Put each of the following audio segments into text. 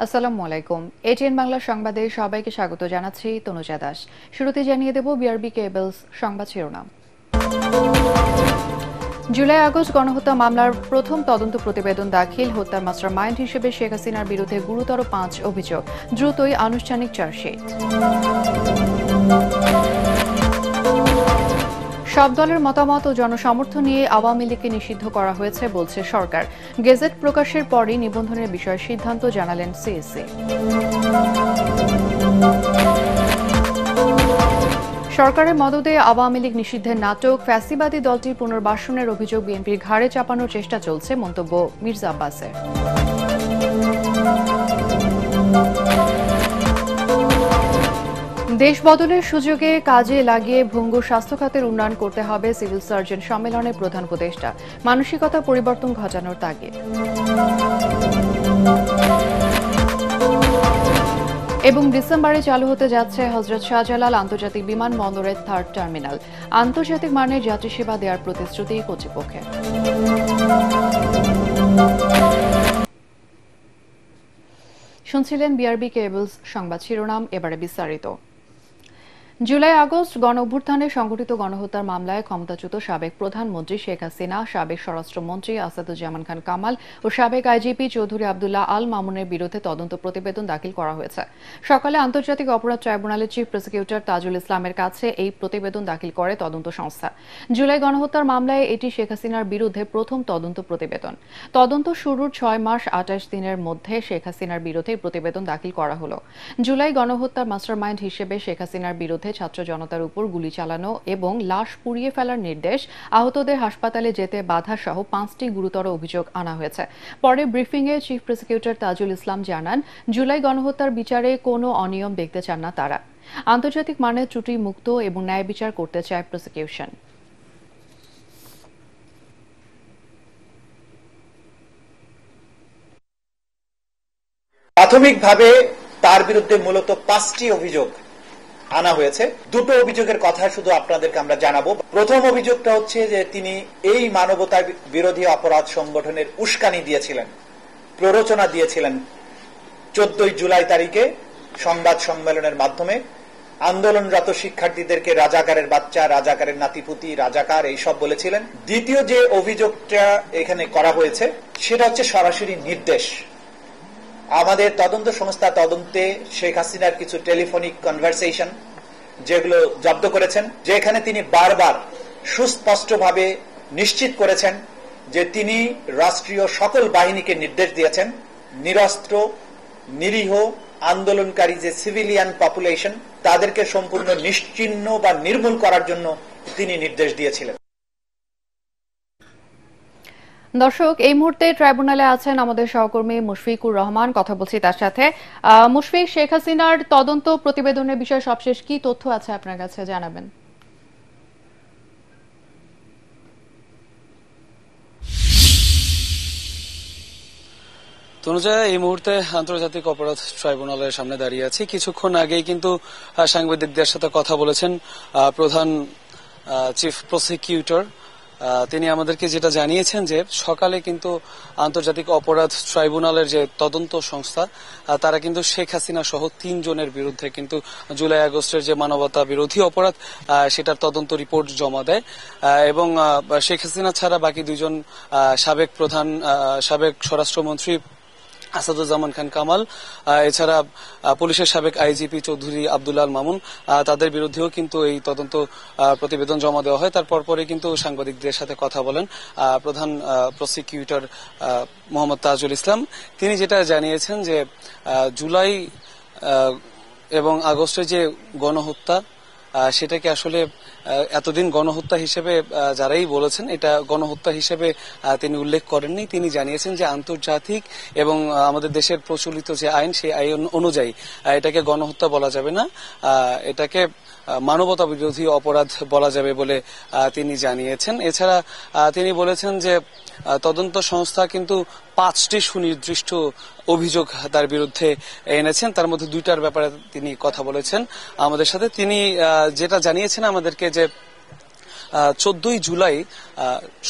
আসসালামু আলাইকুম। এটিএন বাংলা সংবাদে সবাইকে স্বাগত জানাচ্ছি তনুজা দাস। শুরুতে জানিয়ে দেব বিআরবি কেবলস সংবাদ শিরোনাম। জুলাই আগস্ট গণহত্যা মামলার প্রথম তদন্ত প্রতিবেদন দাখিল। হত্যার মাস্টারমাইন্ড হিসেবে শেখ হাসিনার বিরুদ্ধে গুরুতর 5 অভিযোগ, দ্রুতই আনুষ্ঠানিক চার্জশিট। সব দলের মতামত ও জনসমর্থন নিয়ে আওয়ামী লীগকে নিষিদ্ধ করা হয়েছে বলছে সরকার। গেজেট প্রকাশের পরই নিবন্ধনের বিষয়ে সিদ্ধান্ত জানালেন সিএসসি। সরকারের মদদে আওয়ামী লীগ নিষিদ্ধের নাটক, ফ্যাসিবাদী দলটির পুনর্বাসনের অভিযোগ বিএনপির ঘাড়ে চাপানোর চেষ্টা চলছে, মন্তব্য মির্জা আব্বাসের। দেশ বদলের সুযোগে কাজে লাগিয়ে ভঙ্গুর স্বাস্থ্য খাতের উন্নয়ন করতে হবে, সিভিল সার্জন সম্মেলনের প্রধান উপদেষ্টা। মানসিকতা পরিবর্তন ঘটানোর তাগিদ। এবং ডিসেম্বরে চালু হতে যাচ্ছে হযরত শাহজালাল আন্তর্জাতিক বিমানবন্দরের 3rd টার্মিনাল। আন্তর্জাতিক মানের যাত্রী সেবা দেওয়ার প্রতিশ্রুতি কর্তৃপক্ষের। শুনছিলেন বিআরবি কেবলস সংবাদ শিরোনাম, এবারে বিস্তারিত। জুলাই আগস্ট গণ অভ্যুত্থানে সংঘটিত গণহত্যার মামলায় ক্ষমতাচ্যুত সাবেক প্রধানমন্ত্রী শেখ হাসিনা, সাবেক স্বরাষ্ট্রমন্ত্রী আসাদুজ্জামান খান কামাল ও সাবেক আইজিপি চৌধুরী আবদুল্লাহ আল মামুনের বিরুদ্ধে তদন্ত প্রতিবেদন দাখিল করা হয়েছে। সকালে আন্তর্জাতিক অপরাধ ট্রাইব্যুনালের চিফ প্রসিকিউটর তাজুল ইসলামের কাছে এই প্রতিবেদন দাখিল করে তদন্ত সংস্থা। জুলাই গণহত্যার মামলায় এটি শেখ হাসিনার বিরুদ্ধে প্রথম তদন্ত প্রতিবেদন। তদন্ত শুরুর 6 মাস 28 দিনের মধ্যে শেখ হাসিনার বিরুদ্ধে প্রতিবেদন দাখিল করা হলো। জুলাই গণহত্যার মাস্টারমাইন্ড হিসেবে শেখ হাসিনার বিরুদ্ধে ছাত্র জনতার উপর গুলি চালানো এবং লাশ পুড়িয়ে ফেলার নির্দেশ, আহতদের হাসপাতালে যেতে বাধা সহ 5টি গুরুতর অভিযোগ আনা হয়েছে। পরে ব্রিফিংয়ে চিফ প্রসিকিউটর তাজুল ইসলাম জানান, জুলাই গণহত্যার বিচারে কোনো অনিয়ম দেখতে চান না তারা। আন্তর্জাতিক মানের ত্রুটি মুক্ত এবং ন্যায় বিচার করতে চায় প্রসিকিউশন। প্রাথমিকভাবে তার বিরুদ্ধে মূলত 5টি অভিযোগ আনা হয়েছে। দুটো অভিযোগের কথা শুধু আপনাদেরকে আমরা জানাবো। প্রথম অভিযোগটা হচ্ছে যে তিনি এই মানবতা বিরোধী অপরাধ সংগঠনের উস্কানি দিয়েছিলেন, প্ররোচনা দিয়েছিলেন। 14 জুলাই তারিখে সংবাদ সম্মেলনের মাধ্যমে আন্দোলনরত শিক্ষার্থীদেরকে রাজাকারের বাচ্চা, রাজাকারের নাতিপুতি, রাজাকার এইসব বলেছিলেন। দ্বিতীয় যে অভিযোগটা এখানে করা হয়েছে সেটা হচ্ছে সরাসরি নির্দেশ। আমাদের তদন্ত সংস্থা তদন্তে শেখ হাসিনার কিছু টেলিফোনিক কনভারসেশন যেগুলো জব্দ করেছেন, যেখানে তিনি বারবার সুস্পষ্টভাবে নিশ্চিত করেছেন যে তিনি রাষ্ট্রীয় সকল বাহিনীকে নির্দেশ দিয়েছেন নিরস্ত্র নিরীহ আন্দোলনকারী যে সিভিলিয়ান পপুলেশন তাদেরকে সম্পূর্ণ নিশ্চিহ্ন বা নির্মূল করার জন্য তিনি নির্দেশ দিয়েছিলেন। দর্শক, এই মুহূর্তে ট্রাইব্যুনালে আছেন আমাদের সহকর্মী মুশফিকুর রহমান, কথা বলছি তার সাথে। মুশফিক, শেখ হাসিনার তদন্ত প্রতিবেদনের বিষয়ে সবশেষ কি তথ্য আছে আপনার কাছে জানাবেন? তনুজা, এই মুহূর্তে আন্তর্জাতিক অপরাধ ট্রাইব্যুনালের সামনে দাঁড়িয়ে আছি। কিছুক্ষণ আগেই কিন্তু সাংবাদিকদের সাথে কথা বলেছেন প্রধান চিফ প্রসিকিউটর। তিনি আমাদেরকে যেটা জানিয়েছেন যে সকালে কিন্তু আন্তর্জাতিক অপরাধ ট্রাইব্যুনালের যে তদন্ত সংস্থা তারা কিন্তু শেখ হাসিনা সহ 3 জনের বিরুদ্ধে কিন্তু জুলাই আগস্টের যে মানবতা বিরোধী অপরাধ সেটার তদন্ত রিপোর্ট জমা দেয় এবং শেখ হাসিনা ছাড়া বাকি 2 জন সাবেক স্বরাষ্ট্রমন্ত্রী আসাদুজ্জামান খান কামাল, এছাড়া পুলিশের সাবেক আইজিপি চৌধুরী আবদুল্লাহ আল মামুন, তাদের বিরুদ্ধেও কিন্তু এই তদন্ত প্রতিবেদন জমা দেওয়া হয়। তারপর পরে কিন্তু সাংবাদিকদের সাথে কথা বলেন প্রধান প্রসিকিউটর মোহাম্মদ তাজুল ইসলাম। তিনি যেটা জানিয়েছেন যে জুলাই এবং আগস্টের যে গণহত্যা সেটাকে আসলে এতদিন গণহত্যা হিসেবে যারাই বলেছেন এটা গণহত্যা হিসেবে তিনি উল্লেখ করেননি। তিনি জানিয়েছেন যে আন্তর্জাতিক এবং আমাদের দেশের প্রচলিত যে আইন সেই আইন অনুযায়ী এটাকে গণহত্যা বলা যাবে না, এটাকে মানবতা বিরোধী অপরাধ বলা যাবে বলে তিনি জানিয়েছেন। এছাড়া তিনি বলেছেন যে তদন্ত সংস্থা কিন্তু 5টি সুনির্দিষ্ট অভিযোগ তার বিরুদ্ধে এনেছেন, তার মধ্যে 2টার ব্যাপারে তিনি কথা বলেছেন আমাদের সাথে। তিনি যেটা জানিয়েছেন আমাদেরকে যে 14 জুলাই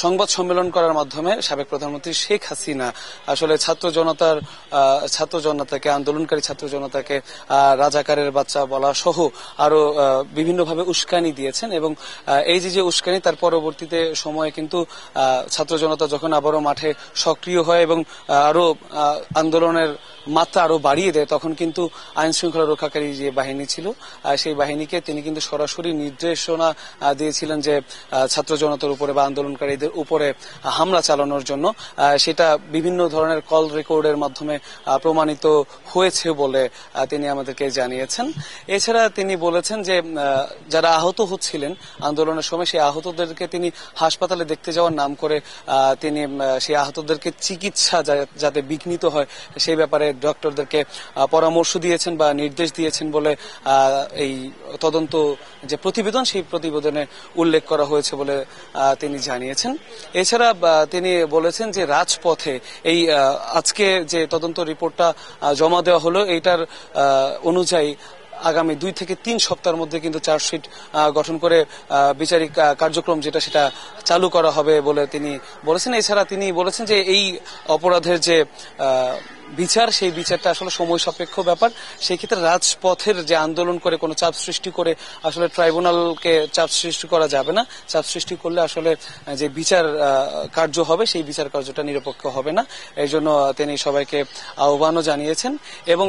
সংবাদ সম্মেলন করার মাধ্যমে সাবেক প্রধানমন্ত্রী শেখ হাসিনা আসলে ছাত্র জনতাকে আন্দোলনকারী ছাত্র জনতাকে রাজাকারের বাচ্চা বলা সহ আরো বিভিন্নভাবে উস্কানি দিয়েছেন এবং এই যে উস্কানি তার পরবর্তীতে সময়ে কিন্তু ছাত্র জনতা যখন আবারও মাঠে সক্রিয় হয় এবং আরো আন্দোলনের মাত্রা আরো বাড়িয়ে দেয় তখন কিন্তু আইন শৃঙ্খলা রক্ষাকারী যে বাহিনী ছিল সেই বাহিনীকে তিনি কিন্তু সরাসরি নির্দেশনা দিয়েছিলেন যে ছাত্র জনতার উপরে বা আন্দোলনকারীদের উপরে হামলা চালানোর জন্য। সেটা বিভিন্ন ধরনের কল রেকর্ডের মাধ্যমে প্রমাণিত হয়েছে বলে তিনি আমাদেরকে জানিয়েছেন। এছাড়া তিনি বলেছেন যে যারা আহত হচ্ছিলেন আন্দোলনের সময় সেই আহতদেরকে তিনি হাসপাতালে দেখতে যাওয়ার নাম করে তিনি সেই আহতদেরকে চিকিৎসা যাতে বিঘ্নিত হয় সেই ব্যাপারে ডক্টরদেরকে পরামর্শ দিয়েছেন বা নির্দেশ দিয়েছেন বলে এই তদন্ত যে প্রতিবেদন সেই প্রতিবেদনে উল্লেখ করা হয়েছে বলে তিনি জানিয়েছেন। এছাড়া তিনি বলেছেন যে রাজপথে এই আজকে যে তদন্ত রিপোর্টটা জমা দেওয়া হলো এইটার অনুযায়ী আগামী 2 থেকে 3 সপ্তাহের মধ্যে কিন্তু চার্জশিট গঠন করে বিচারিক কার্যক্রম যেটা সেটা চালু করা হবে বলে তিনি বলেছেন। এছাড়া তিনি বলেছেন যে এই অপরাধের যে বিচার সেই বিচারটা আসলে সময় সাপেক্ষ ব্যাপার। সেই ক্ষেত্রে রাজপথের যে আন্দোলন করে কোনো চাপ সৃষ্টি করে আসলে ট্রাইব্যুনালকে চাপ সৃষ্টি করা যাবে না। চাপ সৃষ্টি করলে আসলে যে বিচার কার্য হবে সেই বিচার কার্যটা নিরপেক্ষ হবে না। এই জন্য তিনি সবাইকে আহ্বানও জানিয়েছেন এবং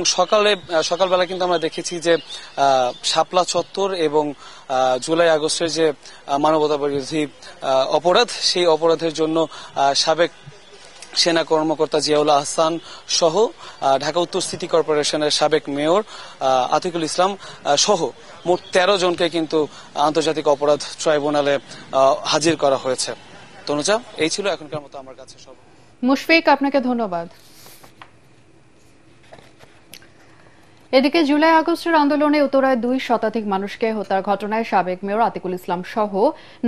সকালবেলা কিন্তু আমরা দেখেছি যে শাপলা চত্বর এবং জুলাই আগস্টের যে মানবতা বিরোধী অপরাধ সেই অপরাধের জন্য সাবেক সেনা কর্মকর্তা জিয়াউল আহসান সহ ঢাকা উত্তর সিটি কর্পোরেশনের সাবেক মেয়র আতিকুল ইসলাম সহ মোট 13 জনকে কিন্তু আন্তর্জাতিক অপরাধ ট্রাইব্যুনালে হাজির করা হয়েছে। তনুজা, এই ছিল এখনকার মতো আমার কাছে সব। মুশফিক, আপনাকে ধন্যবাদ। এদিকে জুলাই আগস্টের আন্দোলনে উত্তরায় 2 শতাধিক মানুষকে হত্যার ঘটনায় সাবেক মেয়র আতিকুল ইসলাম সহ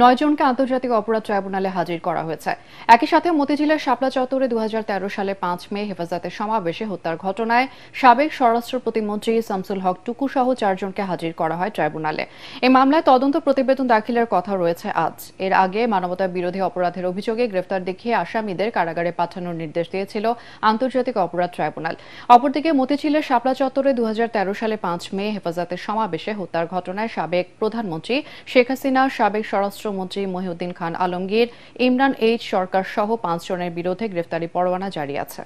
9 জনকে আন্তর্জাতিক অপরাধ ট্রাইব্যুনালে হাজির করা হয়েছে। একই সাথে মতিঝিলের শাপলা চত্বরে 2013 সালে 5 মে হেফাজতের সমাবেশে হত্যার ঘটনায় সাবেক স্বরাষ্ট্র প্রতিমন্ত্রী শামসুল হক টুকু সহ 4 জনকে হাজির করা হয় ট্রাইব্যুনালে। এই মামলায় তদন্ত প্রতিবেদন দাখিলের কথা রয়েছে আজ। এর আগে মানবতা বিরোধী অপরাধের অভিযোগে গ্রেফতার দেখিয়ে আসামিদের কারাগারে পাঠানোর নির্দেশ দিয়েছিল আন্তর্জাতিক অপরাধ ট্রাইব্যুনাল। অপরদিকে মতিঝিলের শাপলা চত্বরে 2013 সালে 5 মে হেফাজতের সমাবেশে হত্যার ঘটনায় সাবেক প্রধানমন্ত্রী শেখ হাসিনা, সাবেক স্বরাষ্ট্রমন্ত্রী মহিউদ্দিন খান আলমগীর, ইমরান এইচ সরকার সহ 5 জনের বিরুদ্ধে গ্রেফতারি পরোয়ানা জারি আছে।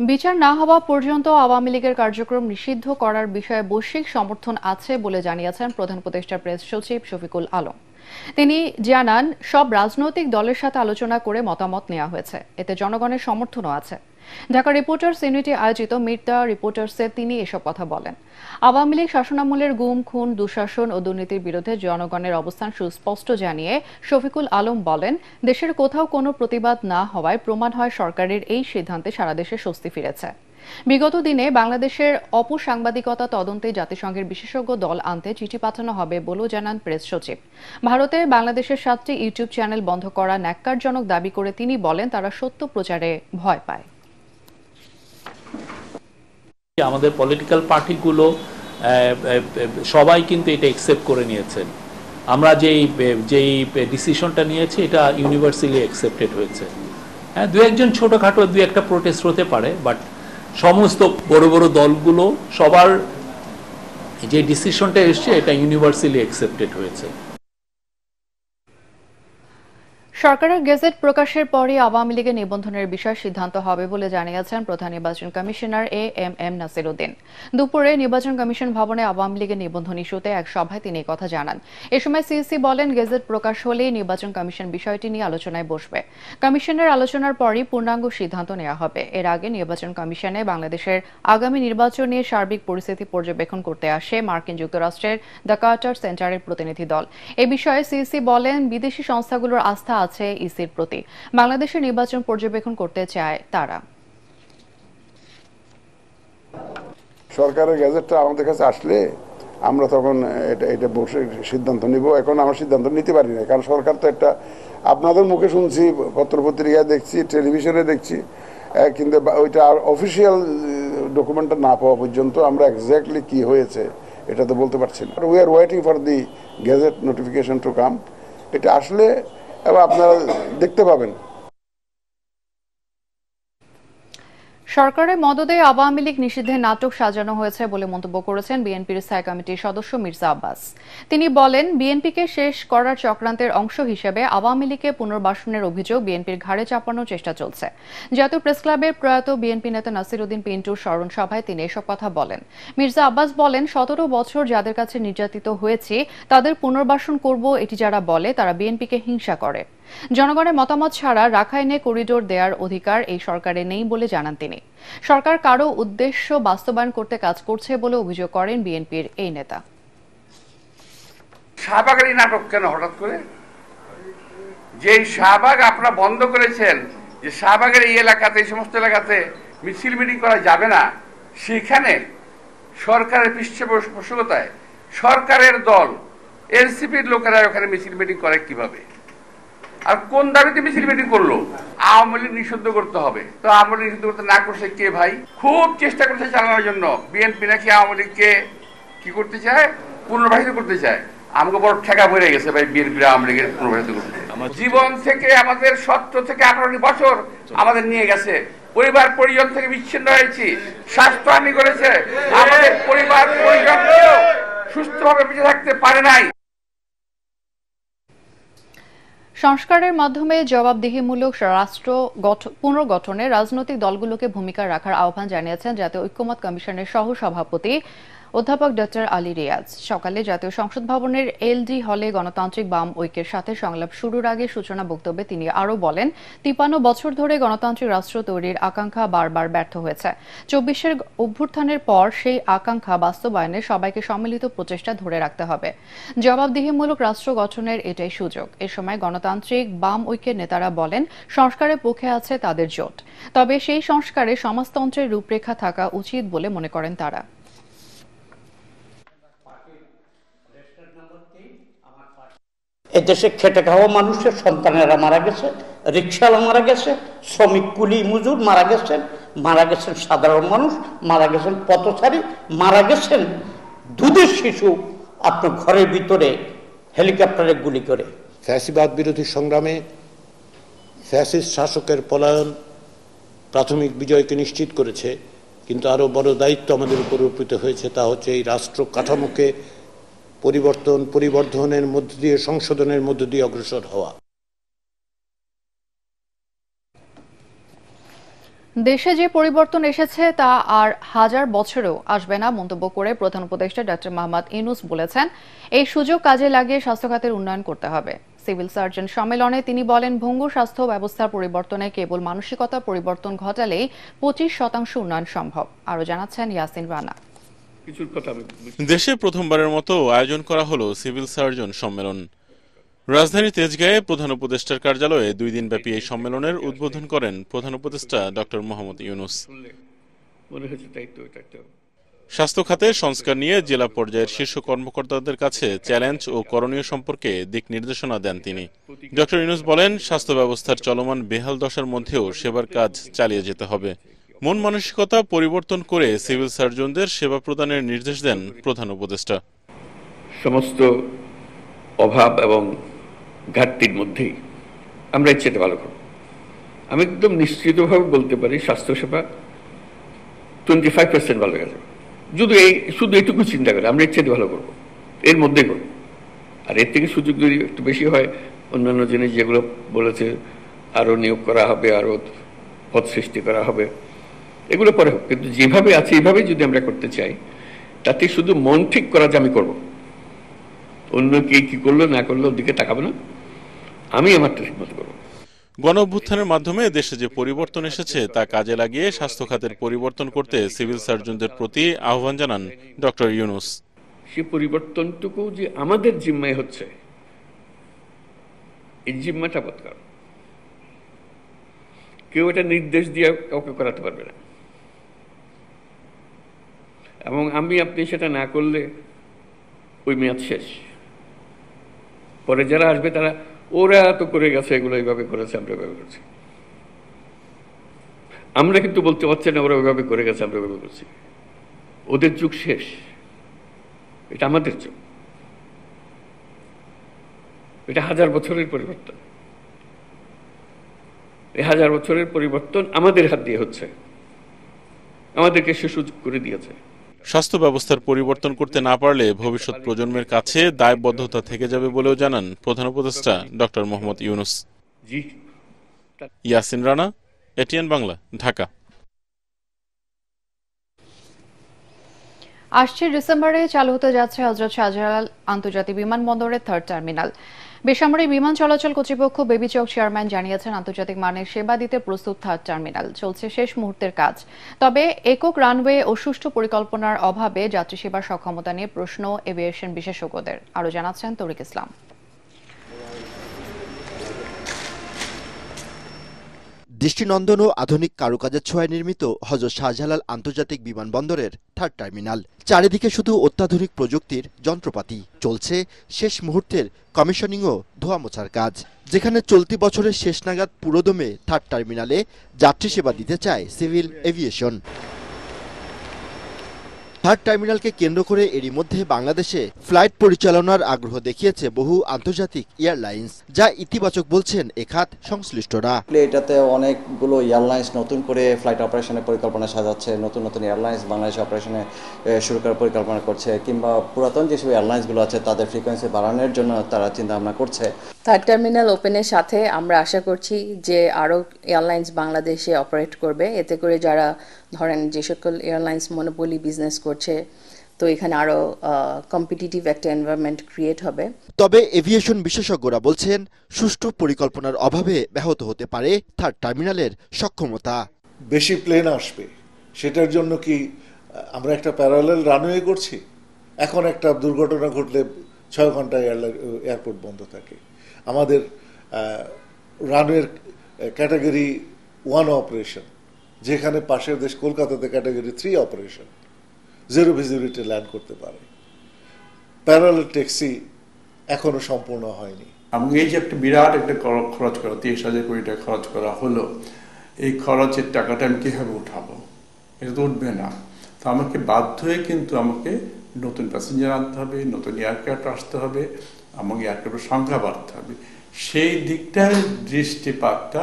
বিচার না হওয়া পর্যন্ত আওয়ামী লীগের কার্যক্রম নিষিদ্ধ করার বিষয়ে বৈশ্বিক সমর্থন আছে বলে জানিয়েছেন প্রধান উপদেষ্টা প্রেস সচিব শফিকুল আলম। তিনি জানান, সব রাজনৈতিক দলের সাথে আলোচনা করে মতামত নেওয়া হয়েছে, এতে জনগণের সমর্থনও আছে। ঢাকা রিপোর্টার্স ইউনিটি আয়োজিত মিট দ্য রিপোর্টার্সে তিনি এসব কথা বলেন। আওয়ামী লীগ শাসনামলের গুম, খুন, দুঃশাসন ও দুর্নীতির বিরুদ্ধে জনগণের অবস্থান সুস্পষ্ট জানিয়ে শফিকুল আলম বলেন, দেশের কোথাও কোনো প্রতিবাদ না হওয়ায় প্রমাণ হয় সরকারের এই সিদ্ধান্তে সারা দেশে স্বস্তি ফিরেছে। বিগত দিনে বাংলাদেশের অপসাংবাদিকতা তদন্তে জাতিসংঘের বিশেষজ্ঞ দল আনতে চিঠি পাঠানো হবে বলেও জানান প্রেস সচিব। ভারতে বাংলাদেশের 7টি ইউটিউব চ্যানেল বন্ধ করা ন্যাক্কারজনক দাবি করে তিনি বলেন, তারা সত্য প্রচারে ভয় পায়। আমাদের পলিটিক্যাল পার্টিগুলো সবাই কিন্তু এটা অ্যাকসেপ্ট করে নিয়েছেন। আমরা যেই ডিসিশনটা নিয়েছি এটা ইউনিভার্সালি অ্যাকসেপ্টেড হয়েছে। হ্যাঁ, 2-1 ছোটখাটো 2-1টা প্রোটেস্ট হতে পারে, বাট সমস্ত বড় বড় দলগুলো সবার যে ডিসিশনটা এসছে এটা ইউনিভার্সালি অ্যাকসেপ্টেড হয়েছে। সরকারের গেজেট প্রকাশের পরই আওয়ামী লীগের নিবন্ধনের বিষয়ে সিদ্ধান্ত হবে বলে জানিয়েছেন প্রধান নির্বাচন কমিশনার এএমএম নাসির উদ্দিন। দুপুরে নির্বাচন কমিশন ভবনে আওয়ামী লীগের নিবন্ধন ইস্যুতে এক সভায় তিনি কথা জানান। এ সময় সিইসি বলেন, গেজেট প্রকাশ হলেই নির্বাচন কমিশন বিষয়টি নিয়ে আলোচনায় বসবে। কমিশনের আলোচনার পরই পূর্ণাঙ্গ সিদ্ধান্ত নেওয়া হবে। এর আগে নির্বাচন কমিশনে বাংলাদেশের আগামী নির্বাচন নিয়ে সার্বিক পরিস্থিতি পর্যবেক্ষণ করতে আসে মার্কিন যুক্তরাষ্ট্রের দ্য কার্টার সেন্টারের প্রতিনিধি দল। এ বিষয়ে সিইসি বলেন, বিদেশি সংস্থাগুলোর আস্থা আছে ইসির প্রতি, বাংলাদেশের নির্বাচন পর্যবেক্ষণ করতে চায় তারা। সরকারের গ্যাজেটটা আমাদের কাছে আসলে আমরা তখন এটা বসে সিদ্ধান্ত নিব। এখন আমরা সিদ্ধান্ত নিতে পারি না, কারণ সরকার তো একটা, আপনাদের মুখে শুনছি, পত্রপত্রিকায় দেখছি, টেলিভিশনে দেখছি, কিন্তু ওইটা অফিসিয়াল ডকুমেন্টটা না পাওয়া পর্যন্ত আমরা এক্স্যাক্টলি কি হয়েছে এটা তো বলতে পারছি না। We are waiting for the gazette notification to come. এটা আসলে এবার আপনারা দেখতে পাবেন। সরকারের মদদে আওয়ামী লীগ নিষিদ্ধের নাটক সাজানো হয়েছে বলে মন্তব্য করেছেন বিএনপির স্থায়ী কমিটির সদস্য মির্জা আব্বাস। তিনি বলেন, বিএনপিকে শেষ করার চক্রান্তের অংশ হিসেবে আওয়ামী লীগকে পুনর্বাসনের অভিযোগ বিএনপির ঘাড়ে চাপানোর চেষ্টা চলছে। জাতীয় প্রেসক্লাবের প্রয়াত বিএনপি নেতা নাসির উদ্দিন পিন্টুর স্মরণ সভায় তিনি এসব কথা বলেন। মির্জা আব্বাস বলেন, 17 বছর যাদের কাছে নির্যাতিত হয়েছে তাদের পুনর্বাসন করব, এটি যারা বলে তারা বিএনপিকে হিংসা করে। জনগণের মতামত ছাড়া রাখাইনে করিডোর দেওয়ার অধিকার এই সরকারে নেই বলে জানান তিনি। সরকার কারো উদ্দেশ্য বাস্তবায়ন করতে কাজ করছে বলে অভিযোগ করেন বিএনপির এই নেতা। শাহবাগের এই নাটক কেন হঠাৎ করে? যে শাহবাগ আপনারা বন্ধ করেছেন, যে শাহবাগের এই এলাকাতে, এই সমস্ত এলাকাতে মিছিল মিটিং করা যাবে না, সেখানে সরকারের পৃষ্ঠপোষকতায় সরকারের দল এনসিপির লোকেরা ওখানে মিছিল মিটিং করে কিভাবে, আর কোন দাবিতে মিছিল মিটিং করলো? আওয়ামী লীগ নিষিদ্ধ করতে হবে। তো আওয়ামী লীগ নিষিদ্ধ করতে না করছে কে ভাই? খুব চেষ্টা করছে চালানোর জন্য। বিএনপি নাকি আওয়ামী লীগকে কি করতে চায়? পুনর্বাসিত করতে চায়। আমাকে বড় ঠেকা পড়ে গেছে ভাই বিএনপি আওয়ামী লীগের পুনর্বাসিত করতে। জীবন থেকে আমাদের 17 থেকে 18 বছর আমাদের নিয়ে গেছে, পরিবার পরিজন থেকে বিচ্ছিন্ন হয়েছি, স্বাস্থ্যহানি করেছে, আমাদের পরিবার পরিজন সুস্থভাবে বেঁচে থাকতে পারে নাই। সংস্কারের মাধ্যমে জবাবদিহিমূলক রাষ্ট্র পুনর্গঠনে রাজনৈতিক দলগুলোকে ভূমিকা রাখার আহ্বান জানিয়েছেন জাতীয় ঐক্যমত্য কমিশনের সহ-সভাপতি অধ্যাপক ডক্টর আলী রিয়াজ। সকালে জাতীয় সংসদ ভবনের এলডি হলে গণতান্ত্রিক বাম ঐক্যের সাথে সংলাপ শুরুর আগে সূচনা বক্তব্যে তিনি আরও বলেন, 53 বছর ধরে গণতান্ত্রিক রাষ্ট্র তৈরির আকাঙ্ক্ষা বারবার ব্যর্থ হয়েছে। 24-এর অভ্যুত্থানের পর সেই আকাঙ্ক্ষা বাস্তবায়নে সবাইকে সম্মিলিত প্রচেষ্টা ধরে রাখতে হবে। জবাবদিহিমূলক রাষ্ট্র গঠনের এটাই সুযোগ। এ সময় গণতান্ত্রিক বাম ঐক্যের নেতারা বলেন, সংস্কারের পক্ষে আছে তাদের জোট, তবে সেই সংস্কারে সমাজতন্ত্রের রূপরেখা থাকা উচিত বলে মনে করেন তারা। এদেশে খেটে খাওয়া মানুষের সন্তানেরা মারা গেছে, রিক্সাওয়ালা মারা গেছে, শ্রমিক কুলি মজুর মারা গেছেন সাধারণ মানুষ, মারা গেছেন পথচারী, মারা গেছেন দুধের শিশু আপনার ঘরের ভিতরে হেলিকপ্টারে গুলি করে। ফ্যাসিবাদ বিরোধী সংগ্রামে ফ্যাসিস্ট শাসকের পলায়ন প্রাথমিক বিজয়কে নিশ্চিত করেছে, কিন্তু আরো বড় দায়িত্ব আমাদের উপর অর্পিত হয়েছে, তা হচ্ছে এই রাষ্ট্র কাঠামোকে পরিবর্ধনের মধ্য দিয়ে, সংশোধনের মধ্য দিয়ে অগ্রসর হওয়া। দেশে যে পরিবর্তন এসেছে তা আর 1000 বছরেও আসবে না মন্তব্য করে প্রধান উপদেষ্টা ডক্টর মোহাম্মদ ইউনূস বলেছেন, এই সুযোগ কাজে লাগিয়ে স্বাস্থ্য খাতের উন্নয়ন করতে হবে। সিভিল সার্জন সম্মেলনে তিনি বলেন, ভঙ্গুর স্বাস্থ্য ব্যবস্থার পরিবর্তনে কেবল মানসিকতা পরিবর্তন ঘটালেই 25% উন্নয়ন সম্ভব। আরো জানাচ্ছেন ইয়াসিন রানা। দেশে প্রথমবারের মতো আয়োজন করা হলো সিভিল সার্জন সম্মেলন। রাজধানীর তেজগাঁয়ে প্রধান উপদেষ্টার কার্যালয়ে 2 দিনব্যাপী এই সম্মেলনের উদ্বোধন করেন প্রধান উপদেষ্টা ডক্টর মোহাম্মদ ইউনূস। স্বাস্থ্য খাতে সংস্কার নিয়ে জেলা পর্যায়ের শীর্ষ কর্মকর্তাদের কাছে চ্যালেঞ্জ ও করণীয় সম্পর্কে দিক নির্দেশনা দেন তিনি। ডক্টর ইউনূস বলেন, স্বাস্থ্য ব্যবস্থার চলমান বেহাল দশার মধ্যেও সেবার কাজ চালিয়ে যেতে হবে। মন মানসিকতা পরিবর্তন করে সিভিল সার্জনদের সেবা প্রদানের নির্দেশ দেন প্রধান উপদেষ্টা। সমস্ত অভাব এবং ঘাটতির মধ্যেই আমরা এর চেয়ে ভালো করব। আমি একদম নিশ্চিতভাবে বলতে পারি, স্বাস্থ্যসেবা 25% ভালো হয়ে যাবে। শুধু এইটুকু চিন্তা করে আমরা এর চেয়ে ভালো করবো, এর মধ্যেই করবো। আর এর থেকে সুযোগ যদি একটু বেশি হয়, অন্যান্য জিনিস যেগুলো বলেছে, আরো নিয়োগ করা হবে, আরো পদ সৃষ্টি করা হবে, এগুলো পরে হোক, কিন্তু যেভাবে আছে এইভাবেই যদি আমরা করতে চাই, তাতে শুধু মন ঠিক করা যে আমি করবো, অন্য কে কি করলো না করলো ওর দিকে তাকাবো না, আমি আমারটা ঠিক মতো করবো। গণ অভ্যুত্থানের মাধ্যমে দেশে যে পরিবর্তন এসেছে তা কাজে লাগিয়ে স্বাস্থ্য খাতের পরিবর্তন করতে সিভিল সার্জনদের প্রতি আহ্বান জানান ডক্টর ইউনূস। সে পরিবর্তনটুকু যে আমাদের জিম্মায় হচ্ছে, এই জিম্মাটা বদকার, কেউ এটা নির্দেশ দিয়ে কাউকে করাতে পারবে না। এবং আপনি সেটা না করলে ওই মেয়াদ শেষ। পরে যারা আসবে তারা ওরা তো করে গেছে, এগুলো এইভাবে করেছে, আমরা এভাবে করছি। আমরা কিন্তু বলতে পারছি না ওরা ওইভাবে করে গেছে, আমরা ওইভাবে করছি। ওদের যুগ শেষ। এটা আমাদের জন্য, এটা 1000 বছরের পরিবর্তন। এই 1000 বছরের পরিবর্তন আমাদের হাত দিয়ে হচ্ছে, আমাদেরকে সে সুযোগ করে দিয়েছে। স্বাস্থ্য ব্যবস্থার পরিবর্তন করতে না পারলে ভবিষ্যৎ প্রজন্মের কাছে দায়বদ্ধতা থেকে যাবে বলেও জানান প্রধান উপদেষ্টা ডক্টর মোহাম্মদ ইউনূস। ইয়াসিন রানা, এটিএন বাংলা, ঢাকা। আসছে ডিসেম্বরে চালু হতে যাচ্ছে হযরত শাহজালাল আন্তর্জাতিক বিমানবন্দরের 3rd টার্মিনাল। বেসামরিক বিমান চলাচল কর্তৃপক্ষ বেবি চক চেয়ারম্যান জানিয়েছেন, আন্তর্জাতিক মানের সেবা দিতে প্রস্তুত 3rd টার্মিনাল। চলছে শেষ মুহূর্তের কাজ। তবে একক রানওয়ে ও সুষ্ঠু পরিকল্পনার অভাবে যাত্রী সেবার সক্ষমতা নিয়ে প্রশ্ন এভিয়েশন বিশেষজ্ঞদের। আরও জানাচ্ছেন তরিক ইসলাম। দৃষ্টিনন্দন ও আধুনিক কারুকাজের ছোঁয়ায় নির্মিত হযরত শাহজালাল আন্তর্জাতিক বিমানবন্দরের 3rd টার্মিনাল। চারিদিকে শুধু অত্যাধুনিক প্রযুক্তির যন্ত্রপাতি। চলছে শেষ মুহূর্তের কমিশনিং ও ধোয়া মোছার কাজ। যেখানে চলতি বছরের শেষ নাগাদ পুরোদমে 3rd টার্মিনালে যাত্রী সেবা দিতে চায় সিভিল এভিয়েশন। 3rd টার্মিনালকে কেন্দ্র করে এরই মধ্যে বাংলাদেশে ফ্লাইট পরিচালনার আগ্রহ দেখিয়েছে বহু আন্তর্জাতিক এয়ারলাইন্স, যা ইতিবাচক বলছেন এখাত সংশ্লিষ্টরা। এটাতে অনেকগুলো এয়ারলাইন্স নতুন করে ফ্লাইট অপারেশনের পরিকল্পনা সাজাচ্ছে, নতুন নতুন এয়ারলাইন্স বাংলাদেশে অপারেশনে শুরু করার পরিকল্পনা করছে, কিংবা পুরাতন যেসব এয়ারলাইন্সগুলো আছে তাদের ফ্রিকোয়েন্সি বাড়ানোর জন্য তারা চিন্তা ভাবনা করছে। 3rd টার্মিনাল ওপেনের সাথে আমরা আশা করছি যে আরও এয়ারলাইন্স বাংলাদেশে অপারেট করবে। এতে করে যারা ধরেন যে সকল এয়ারলাইন্স মনোপলি বিজনেস করছে, তো এখানে আরো কম্পিটিটিভ একটা এনভায়রনমেন্ট ক্রিয়েট হবে। তবে এভিয়েশন বিশেষজ্ঞরা বলছেন, সুষ্ঠু পরিকল্পনার অভাবে ব্যাহত হতে পারে 3rd টার্মিনালের সক্ষমতা। বেশি প্লেন আসবে, সেটার জন্য কি আমরা একটা প্যারালাল রানওয়ে করছি? এখন একটা দুর্ঘটনা ঘটলে 6 ঘন্টা এয়ারপোর্ট বন্ধ থাকে। আমাদের রানওয়ের ক্যাটাগরি 1 অপারেশন, যেখানে পাশের দেশ কলকাতাতে ক্যাটাগরি 3 অপারেশন, 0 ভিজিবিলিটি ল্যান্ড করতে পারে। প্যারালাল ট্যাক্সি এখনো সম্পূর্ণ হয়নি। এবং এই যে একটা বিরাট একটা খরচ করা, 30,000 কোটি টাকা খরচ করা হলো, এই খরচের টাকাটা আমি কিভাবে উঠাবো? এটা তো উঠবে না। তো আমাকে বাধ্য হয়ে কিন্তু আমাকে নতুন প্যাসেঞ্জার আনতে হবে, নতুন এয়ারক্রাফট আসতে হবে, এবং এয়ারক্রাফটের সংখ্যা বাড়তে হবে। সেই দিকটার দৃষ্টিপাতটা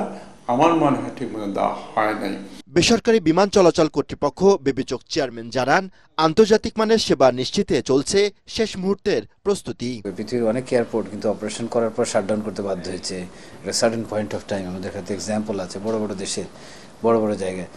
আমার মনে হয় ঠিক মতো দেওয়া হয় নাই। বেসরকারি বিমান চলাচল কর্তৃপক্ষ বেবি চক চেয়ারম্যান জানান, আন্তর্জাতিক মানের সেবা নিশ্চিতে চলছে শেষ মুহূর্তের প্রস্তুতি। পৃথিবীর অনেক এয়ারপোর্ট কিন্তু অপারেশন করার পর শাটডাউন করতে বাধ্য হয়েছে। একটা সার্টেন পয়েন্ট অফ টাইম আমাদের কাছে এক্সাম্পল আছে বড় বড় দেশে, বড় বড় জায়গায়।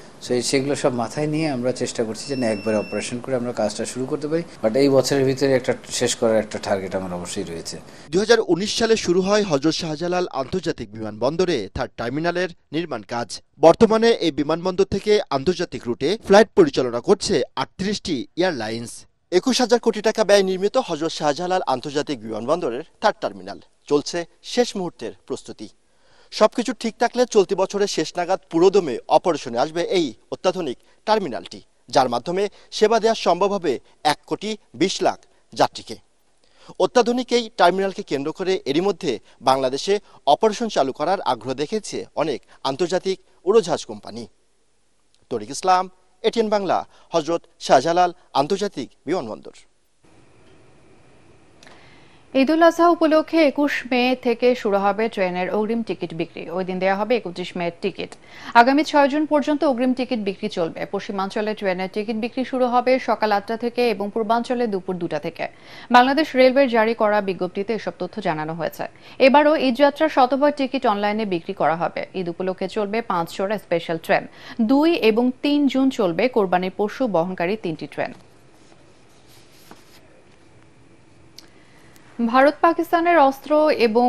সেগুলো সব মাথায় নিয়ে আমরা চেষ্টা করছি যে একবারে অপারেশন করে আমরা কাজটা শুরু করতে পারি। বাট এই বছরের ভিতরে একটা শেষ করার একটা টার্গেট আমার অবশ্যই রয়েছে। 2019 সালে শুরু হয় হযরত শাহজালাল আন্তর্জাতিক বিমানবন্দরে 3rd টার্মিনালের নির্মাণ কাজ। বর্তমানে এই বিমানবন্দর থেকে আন্তর্জাতিক রুটে ফ্লাইট পরিচালনা করছে 38টি এয়ারলাইন্স। 21,000 কোটি টাকা ব্যয় নির্মিত হযরত শাহজালাল আন্তর্জাতিক বিমানবন্দরের 3rd টার্মিনাল। চলছে শেষ মুহূর্তের প্রস্তুতি। সবকিছু ঠিক থাকলে চলতি বছরের শেষ নাগাদ পুরোদমে অপারেশনে আসবে এই অত্যাধুনিক টার্মিনালটি, যার মাধ্যমে সেবা দেওয়া সম্ভব হবে 1,20 লাখ যাত্রীকে। অত্যাধুনিক এই টার্মিনালকে কেন্দ্র করে এরই মধ্যে বাংলাদেশে অপারেশন চালু করার আগ্রহ দেখিয়েছে অনেক আন্তর্জাতিক উড়োজাহাজ কোম্পানি। তরিক ইসলাম, এটিএন বাংলা, হযরত শাহজালাল আন্তর্জাতিক বিমানবন্দর। ঈদুল আজহা উপলক্ষে 21 মে থেকে শুরু হবে ট্রেনের অগ্রিম টিকিট বিক্রি। ওই দিন দেওয়া হবে 25 মে টিকিট। আগামী 6 জুন পর্যন্ত অগ্রিম টিকিট বিক্রি চলবে। পশ্চিমাঞ্চলে ট্রেনের টিকিট বিক্রি শুরু হবে সকাল 8টা থেকে এবং পূর্বাঞ্চলে দুপুর 2টা থেকে। বাংলাদেশ রেলওয়ের জারি করা বিজ্ঞপ্তিতে এসব তথ্য জানানো হয়েছে। এবারও ঈদযাত্রার শতভাগ টিকিট অনলাইনে বিক্রি করা হবে। ঈদ উপলক্ষে চলবে 5 জোড়া স্পেশাল ট্রেন। 2 এবং 3 জুন চলবে কোরবানির পশু বহনকারী 3টি ট্রেন। ভারত পাকিস্তানের অস্ত্র এবং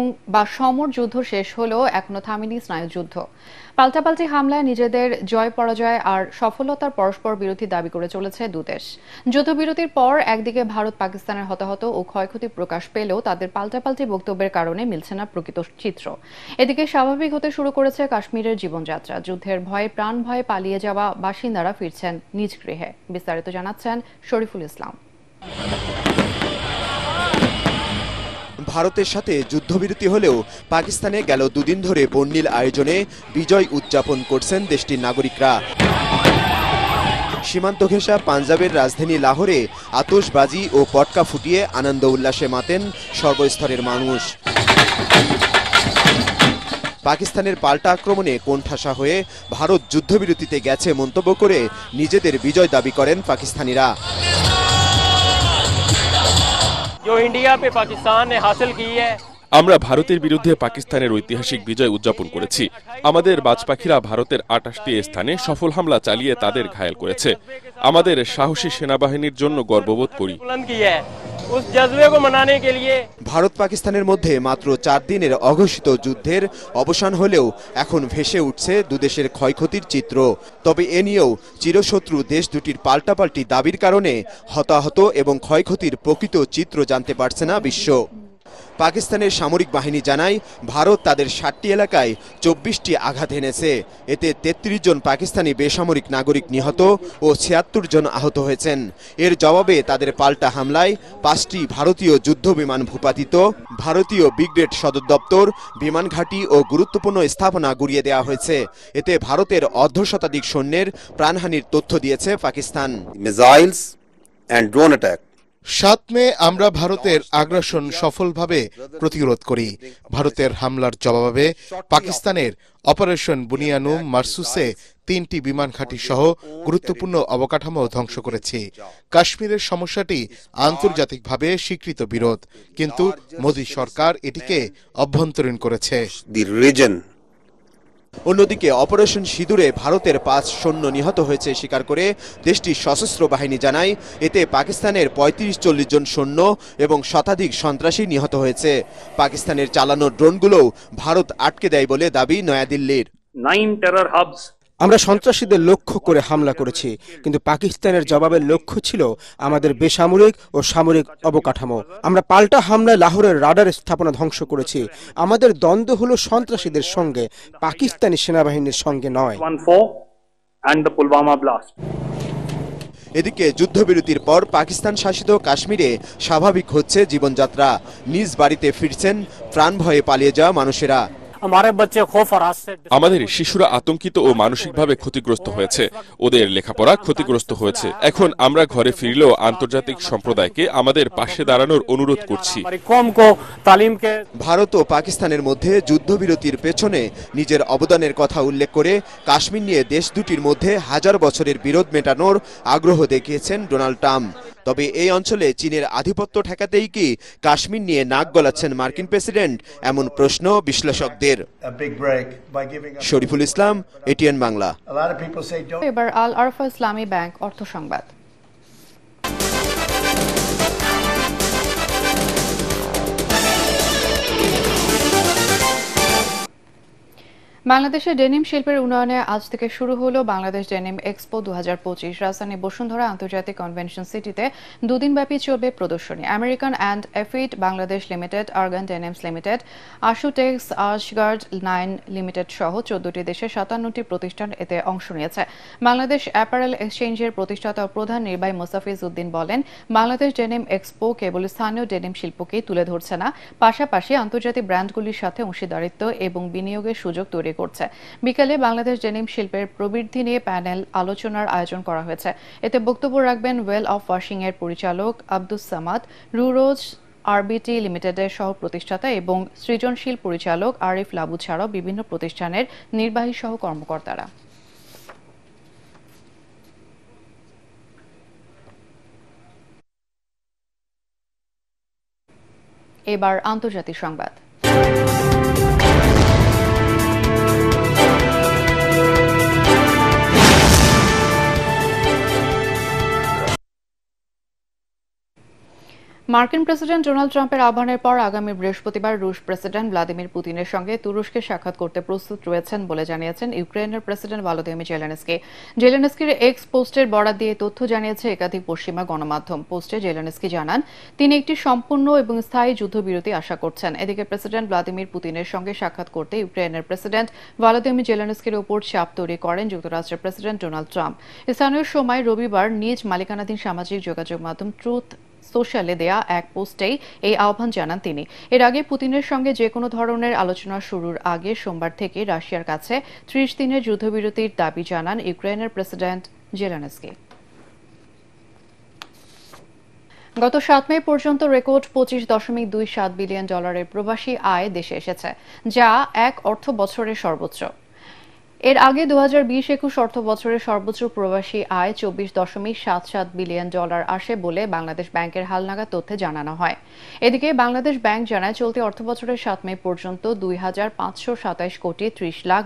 সমর যুদ্ধ শেষ হলেও এখনো থামেনি স্নায়ুযুদ্ধ। পাল্টাপাল্টি হামলায় নিজেদের জয় পরাজয় আর সফলতার পরস্পর বিরোধী দাবি করে চলেছে দুদেশ। যুদ্ধবিরতির পর একদিকে ভারত পাকিস্তানের হতাহত ও ক্ষয়ক্ষতি প্রকাশ পেলেও তাদের পাল্টাপাল্টি বক্তব্যের কারণে মিলছে না প্রকৃত চিত্র। এদিকে স্বাভাবিক হতে শুরু করেছে কাশ্মীরের জীবনযাত্রা। যুদ্ধের ভয়ে প্রাণ ভয়ে পালিয়ে যাওয়া বাসিন্দারা ফিরছেন নিজ গৃহে। বিস্তারিত জানাচ্ছেন শরীফুল ইসলাম। ভারতের সাথে যুদ্ধবিরতি হলেও পাকিস্তানে গেল 2 দিন ধরে বর্ণিল আয়োজনে বিজয় উদযাপন করছেন দেশটির নাগরিকরা। সীমান্ত ঘেঁষা পাঞ্জাবের রাজধানী লাহোরে আতশবাজি ও পটকা ফুটিয়ে আনন্দ উল্লাসে মাতেন সর্বস্তরের মানুষ। পাকিস্তানের পাল্টা আক্রমণে কোণঠাসা হয়ে ভারত যুদ্ধবিরতিতে গেছে মন্তব্য করে নিজেদের বিজয় দাবি করেন পাকিস্তানিরা। আমরা ভারতের বিরুদ্ধে পাকিস্তানের ঐতিহাসিক বিজয় উদযাপন করেছি। আমাদের বাজপাখিরা ভারতের ২৮টি স্থানে সফল হামলা চালিয়ে তাদের ঘায়েল করেছে। আমাদের সাহসী সেনাবাহিনীর জন্য গর্ববোধ করি। ভারত পাকিস্তানের মধ্যে মাত্র ৪ দিনের অঘোষিত যুদ্ধের অবসান হলেও এখন ভেসে উঠছে দুদেশের ক্ষয়ক্ষতির চিত্র। তবে এ নিয়েও চিরশত্রু দেশ দুটির পাল্টাপাল্টি দাবির কারণে হতাহত এবং ক্ষয়ক্ষতির প্রকৃত চিত্র জানতে পারছে না বিশ্ব। পাকিস্তানের সামরিক বাহিনী জানায় ভারত তাদের ৬০টি এলাকায় ২৪টি আঘাত এনেছে। এতে ৩৩ জন পাকিস্তানি বেসামরিক নাগরিক নিহত ও ৭৬ জন আহত হয়েছেন। এর জবাবে তাদের পাল্টা হামলায় ৫টি ভারতীয় যুদ্ধ বিমান ভূপাতিত, ভারতীয় ব্রিগেড সদর দপ্তর, বিমান ঘাঁটি ও গুরুত্বপূর্ণ স্থাপনা গুড়িয়ে দেওয়া হয়েছে। এতে ভারতের অর্ধশতাধিক সৈন্যের প্রাণহানির তথ্য দিয়েছে Pakistan. Missiles and drone attack ৭ May আমরা ভারতের আগ্রাসন সফলভাবে প্রতিরোধ করি। ভারতের হামলার জবাবে পাকিস্তানের অপারেশন বুনিয়ানুম মারসুসে ৩টি বিমান ঘাঁটি সহ গুরুত্বপূর্ণ অবকাঠামো ধ্বংস করেছি। কাশ্মীরের সমস্যাটি আন্তর্জাতিকভাবে স্বীকৃত বিরোধ, কিন্তু মোদী সরকার এটিকে অভ্যন্তরীণ করেছে। অন্যদিকে অপারেশন সিঁদুরে ভারতের ৫ সৈন্য নিহত হয়েছে স্বীকার করে দেশটির সশস্ত্র বাহিনী জানায়, এতে পাকিস্তানের ৩৫-৪০ জন সৈন্য এবং শতাধিক সন্ত্রাসী নিহত হয়েছে। পাকিস্তানের চালানো ড্রোনগুলোও ভারত আটকে দেয় বলে দাবি নয়াদিল্লির। 9 টেরর হাবস আমরা সন্ত্রাসীদের লক্ষ্য করে হামলা করেছি, কিন্তু পাকিস্তানের জবাবের লক্ষ্য ছিল আমাদের বেসামরিক ও সামরিক অবকাঠামো। আমরা পাল্টা হামলায় লাহোরের রাডার স্থাপনা ধ্বংস করেছি। আমাদের দ্বন্দ্ব হলো সন্ত্রাসীদের সঙ্গে, পাকিস্তানি সেনাবাহিনীর সঙ্গে নয়। এদিকে যুদ্ধবিরতির পর পাকিস্তান শাসিত কাশ্মীরে স্বাভাবিক হচ্ছে জীবনযাত্রা। নিজ বাড়িতে ফিরছেন প্রাণ ভয়ে পালিয়ে যাওয়া মানুষেরা। আমাদের শিশুরা আতঙ্কিত ও মানসিকভাবে ক্ষতিগ্রস্ত হয়েছে, ওদের লেখাপড়া ক্ষতিগ্রস্ত হয়েছে। এখন আমরা ঘরে ফিরলেও আন্তর্জাতিক সম্প্রদায়কে আমাদের পাশে দাঁড়ানোর অনুরোধ করছি। ভারত ও পাকিস্তানের মধ্যে যুদ্ধবিরতির পেছনে নিজের অবদানের কথা উল্লেখ করে কাশ্মীর নিয়ে দেশ দুটির মধ্যে হাজার বছরের বিরোধ মেটানোর আগ্রহ দেখিয়েছেন ডোনাল্ড ট্রাম্প। তবে এই অঞ্চলে চীনের আধিপত্য ঠেকাতেই কি কাশ্মীর নিয়ে নাক গলাচ্ছেন মার্কিন প্রেসিডেন্ট, এমন প্রশ্ন বিশ্লেষকদের। শরীফুল ইসলাম, এটিএন বাংলা। এবার আল আরফা ইসলামী ব্যাংক অর্থ সংবাদ। বাংলাদেশে ডেনিম শিল্পের উন্নয়নে আজ থেকে শুরু হলো বাংলাদেশ ডেনিম এক্সপো ২০২৫। রাজধানী বসুন্ধরা আন্তর্জাতিক কনভেনশন সিটিতে দুদিনব্যাপী চলবে প্রদর্শনী। American and Efird Bangladesh limited, Argon Denims limited, Ashutex, Asgard 9 limited সহ 14টি দেশের 57টি প্রতিষ্ঠান এতে অংশ নিয়েছে। বাংলাদেশ অ্যাপারেল এক্সচেঞ্জের প্রতিষ্ঠাতা ও প্রধান নির্বাহী মোস্তাফিজ উদ্দিন বলেন, বাংলাদেশ ডেনিম এক্সপো কেবল স্থানীয় ডেনিম শিল্পকেই তুলে ধরছে না, পাশাপাশি আন্তর্জাতিক ব্র্যান্ডগুলির সাথে অংশীদারিত্ব এবং বিনিয়োগের সুযোগ তৈরি করছে। বিকালে বাংলাদেশ ডেনিম শিল্পের প্রবৃদ্ধি নিয়ে প্যানেল আলোচনার আয়োজন করা হয়েছে। এতে বক্তব্য রাখবেন ওয়েল অফ ওয়াশিং এর পরিচালক আব্দুস সামাদ, রুরোজ আরবিটি লিমিটেডের সহ প্রতিষ্ঠাতা এবং সৃজনশীল পরিচালক আরিফ লাবু ছাড়াও বিভিন্ন প্রতিষ্ঠানের নির্বাহী সহ কর্মকর্তারা। এবার আন্তর্জাতিক সংবাদ। মার্কিন প্রেসিডেন্ট ডোনাল্ড ট্রাম্পের আহ্বানের পর আগামী বৃহস্পতিবার রুশ প্রেসিডেন্ট ভ্লাদিমির পুতিনের সঙ্গে তুরস্কে সাক্ষাৎ করতে প্রস্তুত রয়েছেন বলে জানিয়েছেন ইউক্রেনের প্রেসিডেন্ট ভলোদিমির জেলেনস্কি। জেলেনস্কির এক্স পোস্টের বরাত দিয়ে তথ্য জানিয়েছে একাধিক পশ্চিমা গণমাধ্যম। পোস্টে জেলেনস্কি জানান, তিনি একটি সম্পূর্ণ এবং স্থায়ী যুদ্ধবিরতি আশা করছেন। এদিকে প্রেসিডেন্ট ভ্লাদিমির পুতিনের সঙ্গে সাক্ষাৎ করতে ইউক্রেনের প্রেসিডেন্ট ভলোদিমির জেলেনস্কির ওপর চাপ তৈরি করেন যুক্তরাষ্ট্রের প্রেসিডেন্ট ডোনাল্ড ট্রাম্প। স্থানীয় সময় রবিবার নিজ মালিকানাধীন সামাজিক যোগাযোগ মাধ্যম ট্রুথ সোশ্যালে দেয়া এক পোস্টেই এই আহ্বান জানান তিনি। এর আগে পুতিনের সঙ্গে যে কোনো ধরনের আলোচনা শুরুর আগে সোমবার থেকে রাশিয়ার কাছে 30 দিনের যুদ্ধবিরতির দাবি জানান ইউক্রেনের প্রেসিডেন্ট জেলেনস্কি। গত 7 মে পর্যন্ত রেকর্ড $25.27 বিলিয়ন প্রবাসী আয় দেশে এসেছে, যা এক অর্থ বছরের সর্বোচ্চ। এর আগে 2020-21 অর্থ বছরের সর্বোচ্চ প্রবাসী আয় $24.77 বিলিয়ন আসে বলে বাংলাদেশ ব্যাংকের হালনাগাদ তথ্যে জানানো হয়। এদিকে বাংলাদেশ ব্যাংক জানায়, চলতি অর্থবছরের 7 মে পর্যন্ত $2,527 কোটি 30 লাখ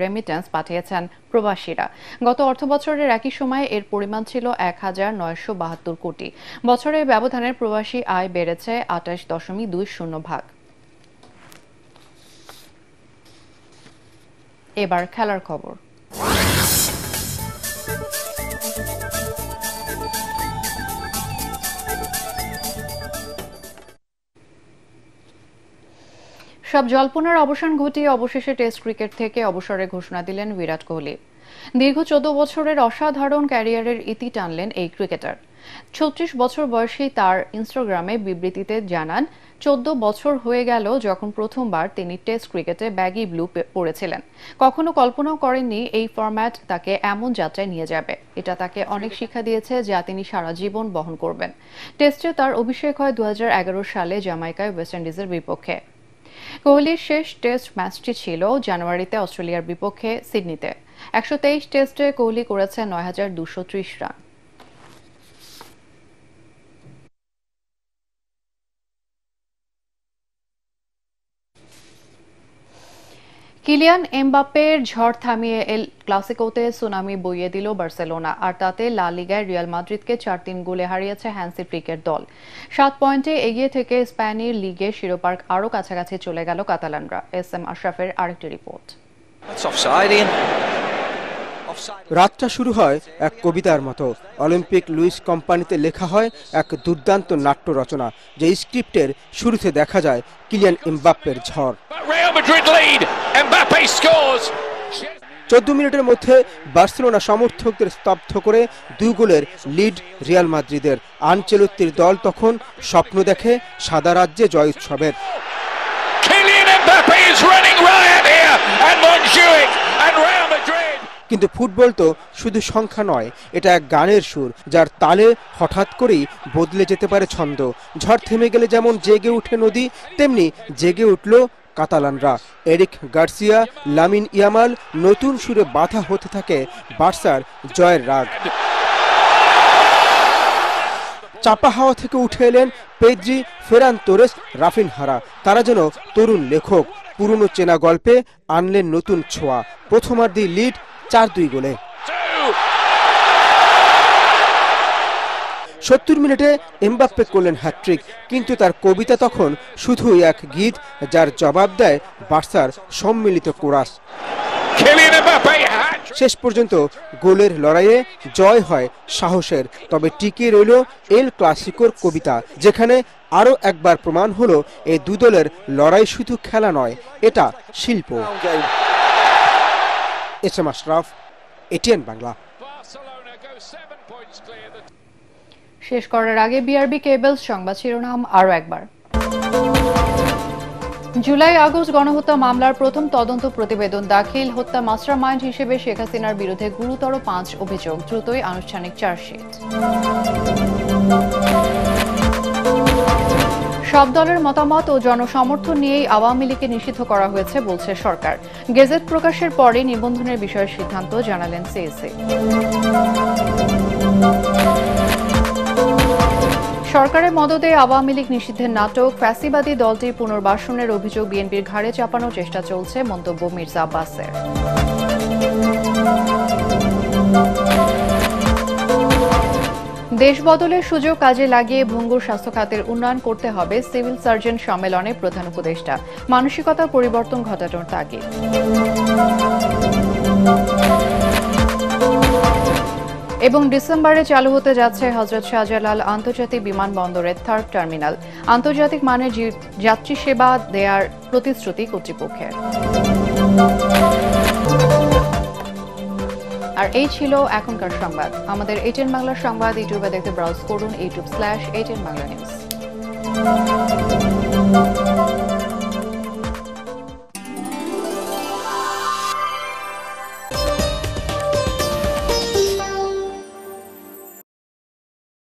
রেমিটেন্স পাঠিয়েছেন প্রবাসীরা। গত অর্থবছরের একই সময়ে এর পরিমাণ ছিল 1,972 কোটি। বছরের ব্যবধানে প্রবাসী আয় বেড়েছে 28.20%। এবার খেলার খবর। সব জল্পনার অবসান ঘটিয়ে অবশেষে টেস্ট ক্রিকেট থেকে অবসরের ঘোষণা দিলেন বিরাট কোহলি। দীর্ঘ 14 বছরের অসাধারণ ক্যারিয়ারের ইতি টানলেন এই ক্রিকেটার। 36 বছর বয়সী তার ইনস্টাগ্রামে বিবৃতিতে জানান, 14 বছর হয়ে গেল যখন প্রথমবার তিনি টেস্ট ক্রিকেটে ব্যাগি ব্লু পরেছিলেন। কখনো কল্পনাও করেননি এই ফরম্যাট তাকে এমন যাত্রায় নিয়ে যাবে। এটা তাকে অনেক শিক্ষা দিয়েছে, যা তিনি সারা জীবন বহন করবেন। টেস্টে তার অভিষেক হয় 2011 সালে জামাইকায় ওয়েস্ট ইন্ডিজের বিপক্ষে। কোহলির শেষ টেস্ট ম্যাচটি ছিল জানুয়ারিতে অস্ট্রেলিয়ার বিপক্ষে সিডনিতে। 123 টেস্টে কোহলি করেছেন 9,230 রান। কিলিয়ান এমবাপ্পের ঝড় থামিয়ে এল ক্লাসিকোতে সুনামি বইয়ে দিল বার্সেলোনা, আর তাতে লা লিগায় রিয়াল মাদ্রিদকে 4-3 গোলে হারিয়েছে হ্যান্সি ফ্লিকের দল। 7 পয়েন্টে এগিয়ে থেকে স্প্যানিশ লিগে শিরোপার আরও কাছাকাছি চলে গেল কাতালানরা। এস.এম. আশরাফের আরেকটি রিপোর্ট। রাতটা শুরু হয় এক কবিতার মতো। অলিম্পিক লুইস কোম্পানিতে লেখা হয় এক দুর্দান্ত নাট্য রচনা, যে স্ক্রিপ্টের শুরুতে দেখা যায় কিলিয়ান এমবাপ্পের ঝড়। 14 মিনিটের মধ্যে বার্সেলোনা সমর্থকদের স্তব্ধ করে 2 গোলের লিড রিয়াল মাদ্রিদের। আনচেলত্তির দল তখন স্বপ্ন দেখে সাদা রাজ্যে জয় উৎসবের। কিন্তু ফুটবল তো শুধু সংখ্যা নয়, এটা এক গানের সুর, যার তালে হঠাৎ করেই বদলে যেতে পারে ছন্দ। ঝড় থেমে গেলে যেমন জেগে উঠে নদী, তেমনি জেগে উঠল কাতালানরা। এরিক গার্সিয়া, লামিন ইয়ামাল নতুন সুরে বাধা হতে থাকে বার্সার জয়ের রাগ। চাপা হাওয়া থেকে উঠে এলেন পেদ্রি, ফেরান তোরেস, রাফিনহারা। তারা যেন তরুণ লেখক, পুরনো চেনা গল্পে আনলেন নতুন ছোঁয়া। প্রথমার্ধে লিড 4-2 গোলে। 70 মিনিটে এমবাপ্পে করলেন হ্যাট্রিক, কিন্তু তার কবিতা তখন শুধুই এক গীত, যার জবাব দেয় বার্সার সম্মিলিত কোরাস। শেষ পর্যন্ত গোলের লড়াইয়ে জয় হয় সাহসের, তবে টিকে রইল এল ক্লাসিকোর কবিতা, যেখানে আরও একবার প্রমাণ হলো এই দুই দলের লড়াই শুধু খেলা নয়, এটা শিল্প। এস.এম. আশরাফ, এটিএন বাংলা। শেষ করার আগে বিআরবি কেবলস সংবাদ শিরোনাম আরও একবার। জুলাই আগস্ট গণহত্যা মামলার প্রথম তদন্ত প্রতিবেদন দাখিল। হত্যা মাস্টারমাইন্ড হিসেবে শেখ হাসিনার বিরুদ্ধে গুরুতর 5 অভিযোগ, দ্রুতই আনুষ্ঠানিক চার্জশিট। সব দলের মতামত ও জনসমর্থন নিয়েই আওয়ামী লীগকে নিষিদ্ধ করা হয়েছে বলছে সরকার। গেজেট প্রকাশের পরই নিবন্ধনের বিষয়ে সিদ্ধান্ত জানালেন সিএসি। সরকারের মদদে আওয়ামী লীগ নিষিদ্ধের নাটক, ফ্যাসিবাদী দলটির পুনর্বাসনের অভিযোগ বিএনপির ঘাড়ে চাপানোর চেষ্টা চলছে, মন্তব্য মির্জা আব্বাসের। দেশ বদলের সুযোগ কাজে লাগিয়ে ভঙ্গুর স্বাস্থ্য খাতের উন্নয়ন করতে হবে, সিভিল সার্জন সম্মেলনে প্রধান উপদেষ্টা। মানসিকতা পরিবর্তন ঘটানোর তাগিদ। এবং ডিসেম্বরে চালু হতে যাচ্ছে হযরত শাহজালাল আন্তর্জাতিক বিমানবন্দরের 3rd টার্মিনাল। আন্তর্জাতিক মানের যাত্রী সেবা দেওয়ার প্রতিশ্রুতি কর্তৃপক্ষের। আর এই ছিল এখনকার সংবাদ। আমাদের এটিএন বাংলা সংবাদ ইউটিউবে দেখতে ব্রাউজ করুন youtube/ATN Bangla News।